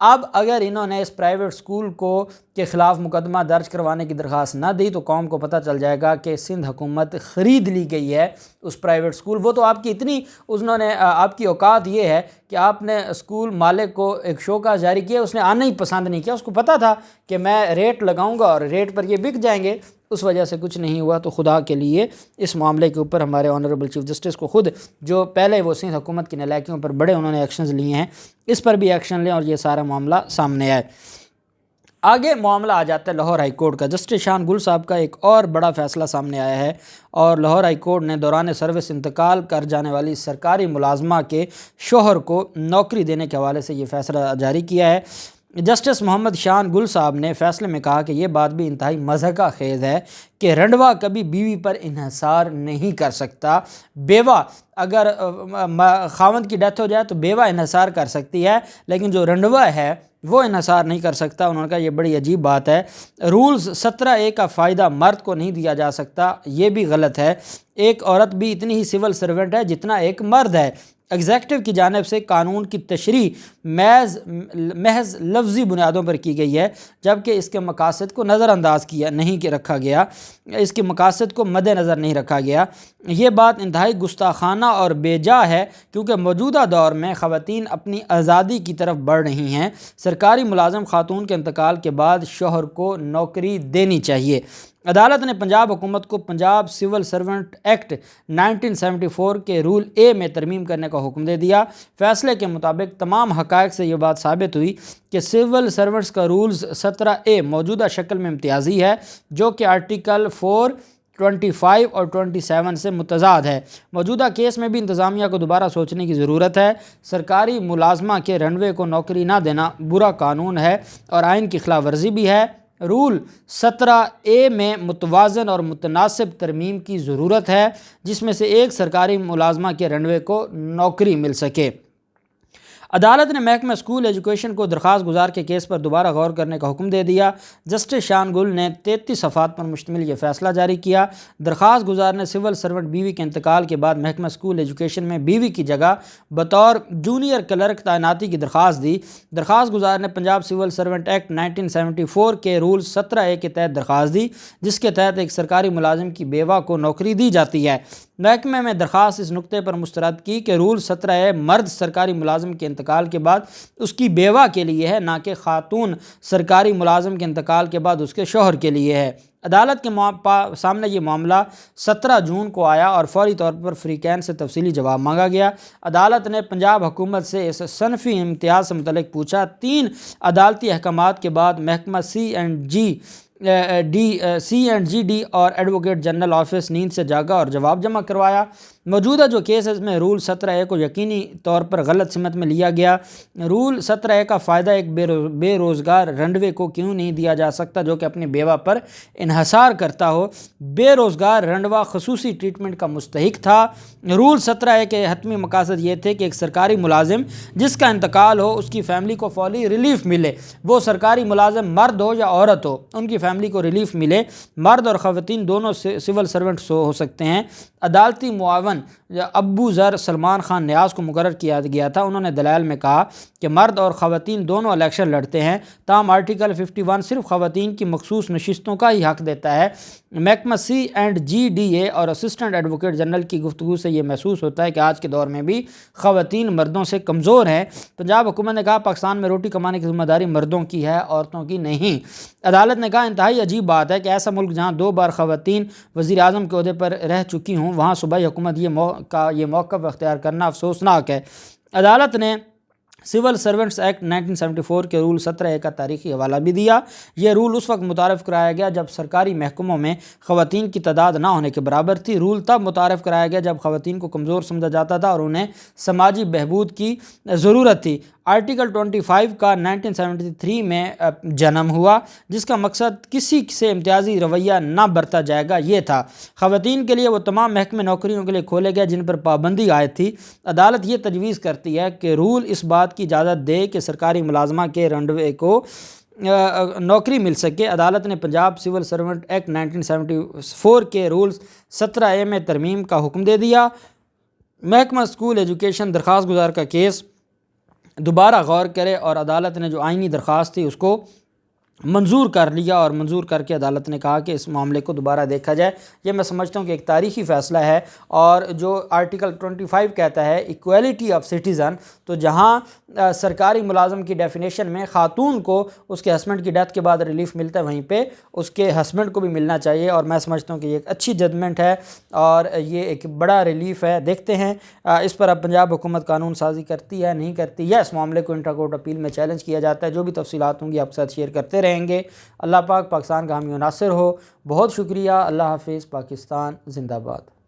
اب اگر انہوں نے اس پرائیویٹ اسکول کو کے خلاف مقدمہ درج کروانے کی درخواست نہ دی تو قوم کو پتہ چل جائے گا کہ سندھ حکومت خرید لی گئی ہے اس پرائیویٹ اسکول. وہ تو آپ کی اتنی انہوں نے آپ کی اوقات یہ ہے کہ آپ نے اسکول مالک کو ایک شوکا جاری کیا, اس نے آنا ہی پسند نہیں کیا, اس کو پتہ تھا کہ میں ریٹ لگاؤں گا اور ریٹ پر یہ بک جائیں گے, اس وجہ سے کچھ نہیں ہوا. تو خدا کے لیے اس معاملے کے اوپر ہمارے آنریبل چیف جسٹس کو خود جو پہلے وہ سندھ حکومت کی نالائکیوں پر بڑے انہوں نے ایکشنز لیے ہیں, اس پر بھی ایکشن لیں اور یہ سارا معاملہ سامنے آئے. آگے معاملہ آ جاتا ہے لاہور ہائی کورٹ کا. جسٹس شان گل صاحب کا ایک اور بڑا فیصلہ سامنے آیا ہے اور لاہور ہائی کورٹ نے دوران سروس انتقال کر جانے والی سرکاری ملازمہ کے شوہر کو نوکری دینے کے حوالے سے یہ فیصلہ جاری کیا ہے. جسٹس محمد شان گل صاحب نے فیصلے میں کہا کہ یہ بات بھی انتہائی مضحکہ خیز ہے کہ رنڈوا کبھی بیوی پر انحصار نہیں کر سکتا. بیوہ اگر خاوند کی ڈیتھ ہو جائے تو بیوہ انحصار کر سکتی ہے, لیکن جو رنڈوا ہے وہ انحصار نہیں کر سکتا. انہوں نے کہا یہ بڑی عجیب بات ہے. رولز 17A کا فائدہ مرد کو نہیں دیا جا سکتا, یہ بھی غلط ہے. ایک عورت بھی اتنی ہی سول سرونٹ ہے جتنا ایک مرد ہے. ایگزیکٹو کی جانب سے قانون کی تشریح محض لفظی بنیادوں پر کی گئی ہے, جبکہ اس کے مقاصد کو نظر انداز رکھا گیا, اس کے مقاصد کو مد نظر نہیں رکھا گیا. یہ بات انتہائی گستاخانہ اور بے جا ہے کیونکہ موجودہ دور میں خواتین اپنی آزادی کی طرف بڑھ رہی ہیں. سرکاری ملازم خاتون کے انتقال کے بعد شوہر کو نوکری دینی چاہیے. عدالت نے پنجاب حکومت کو پنجاب سول سرونٹ ایکٹ 1974 کے رول اے میں ترمیم کرنے کا حکم دے دیا. فیصلے کے مطابق تمام حقائق سے یہ بات ثابت ہوئی کہ سول سرونٹس کا رولز 17A موجودہ شکل میں امتیازی ہے, جو کہ آرٹیکل 4, 25 اور 27 سے متضاد ہے. موجودہ کیس میں بھی انتظامیہ کو دوبارہ سوچنے کی ضرورت ہے. سرکاری ملازمہ کے رنوے کو نوکری نہ دینا برا قانون ہے اور آئین کی خلاف ورزی بھی ہے. رول 17A میں متوازن اور متناسب ترمیم کی ضرورت ہے, جس میں سے ایک سرکاری ملازمہ کے رنوے کو نوکری مل سکے. عدالت نے محکمہ اسکول ایجوکیشن کو درخواست گزار کے کیس پر دوبارہ غور کرنے کا حکم دے دیا. جسٹس شان گل نے 33 صفحات پر مشتمل یہ فیصلہ جاری کیا. درخواست گزار نے سول سرونٹ بیوی کے انتقال کے بعد محکمہ اسکول ایجوکیشن میں بیوی کی جگہ بطور جونیئر کلرک تعیناتی کی درخواست دی. درخواست گزار نے پنجاب سول سرونٹ ایکٹ 1974 کے رول 17A کے تحت درخواست دی, جس کے تحت ایک سرکاری ملازم کی بیوہ کو نوکری دی جاتی ہے. محکمہ میں درخواست اس نقطے پر مسترد کی کہ رول 17A مرد سرکاری ملازم کے انتقال کے بعد اس کی بیوہ کے لیے ہے, نہ کہ خاتون سرکاری ملازم کے انتقال کے بعد اس کے شوہر کے لیے ہے. عدالت کے سامنے یہ معاملہ 17 جون کو آیا اور فوری طور پر فریقین سے تفصیلی جواب مانگا گیا. عدالت نے پنجاب حکومت سے اس صنفی امتیاز سے متعلق پوچھا. 3 عدالتی احکامات کے بعد محکمہ C&G اور ایڈوکیٹ جنرل آفس نیند سے جاگا اور جواب جمع کروایا. موجودہ جو کیس ہے اس میں رول 17A کو یقینی طور پر غلط سمت میں لیا گیا. رول 17A کا فائدہ ایک بے روزگار رنڈوے کو کیوں نہیں دیا جا سکتا جو کہ اپنی بیوہ پر انحصار کرتا ہو؟ بے روزگار رنڈوا خصوصی ٹریٹمنٹ کا مستحق تھا. رول 17A کے حتمی مقاصد یہ تھے کہ ایک سرکاری ملازم جس کا انتقال ہو اس کی فیملی کو فوری ریلیف ملے. وہ سرکاری ملازم مرد ہو یا عورت ہو, ان کی فیملی کو ریلیف ملے. مرد اور خواتین دونوں سول سرونٹس ہو سکتے ہیں. عدالتی معاون ابو ذر سلمان خان نیاز کو مقرر کیا گیا تھا. انہوں نے دلائل میں کہا کہ مرد اور خواتین دونوں الیکشن لڑتے ہیں, تاہم آرٹیکل 51 صرف خواتین کی مخصوص نشستوں کا ہی حق دیتا ہے. محکمہ C&G اور اسسٹنٹ ایڈوکیٹ جنرل کی گفتگو سے یہ محسوس ہوتا ہے کہ آج کے دور میں بھی خواتین مردوں سے کمزور ہیں. پنجاب حکومت نے کہا پاکستان میں روٹی کمانے کی ذمہ داری مردوں کی ہے, عورتوں کی نہیں. عدالت نے کہا انتہائی عجیب بات ہے کہ ایسا ملک جہاں 2 بار خواتین وزیر اعظم کے عہدے پر رہ چکی ہوں, وہاں صوبائی حکومت یہ موقف اختیار کرنا افسوسناک ہے. عدالت نے سول سرونٹس ایکٹ 1974 کے رول 17A کا تاریخی حوالہ بھی دیا. یہ رول اس وقت متعارف کرایا گیا جب سرکاری محکموں میں خواتین کی تعداد نہ ہونے کے برابر تھی. رول تب متعارف کرایا گیا جب خواتین کو کمزور سمجھا جاتا تھا اور انہیں سماجی بہبود کی ضرورت تھی. آرٹیکل 25 کا 1973 میں جنم ہوا, جس کا مقصد کسی سے امتیازی رویہ نہ برتا جائے گا یہ تھا. خواتین کے لیے وہ تمام محکمے نوکریوں کے لیے کھولے گئے جن پر پابندی عائد تھی. عدالت یہ تجویز کرتی ہے کہ رول اس بات کی اجازت دے کہ سرکاری ملازمہ کے رنڈوے کو نوکری مل سکے. عدالت نے پنجاب سول سرونٹ ایکٹ 1974 کے رولز 17A میں ترمیم کا حکم دے دیا. محکمہ اسکول ایجوکیشن درخواست گزار کا کیس دوبارہ غور کرے اور عدالت نے جو آئینی درخواست تھی اس کو منظور کر لیا، اور منظور کر کے عدالت نے کہا کہ اس معاملے کو دوبارہ دیکھا جائے۔ یہ میں سمجھتا ہوں کہ ایک تاریخی فیصلہ ہے، اور جو آرٹیکل 25 کہتا ہے ایکویلٹی آف سٹیزن، تو جہاں سرکاری ملازم کی ڈیفینیشن میں خاتون کو اس کے ہسبینڈ کی ڈیتھ کے بعد ریلیف ملتا ہے، وہیں پہ اس کے ہسبینڈ کو بھی ملنا چاہیے، اور میں سمجھتا ہوں کہ یہ ایک اچھی ججمنٹ ہے اور یہ ایک بڑا ریلیف ہے۔ دیکھتے ہیں اس پر اب پنجاب حکومت قانون سازی کرتی ہے نہیں کرتی، یا اس معاملے کو انٹرا کورٹ اپیل میں چیلنج کیا جاتا ہے۔ جو بھی تفصیلات ہوں گی آپ کے ساتھ شیئر کرتے رہیں گے۔ اللہ پاک پاکستان کا حامی و ناصر ہو۔ بہت شکریہ۔ اللہ حافظ۔ پاکستان زندہ باد۔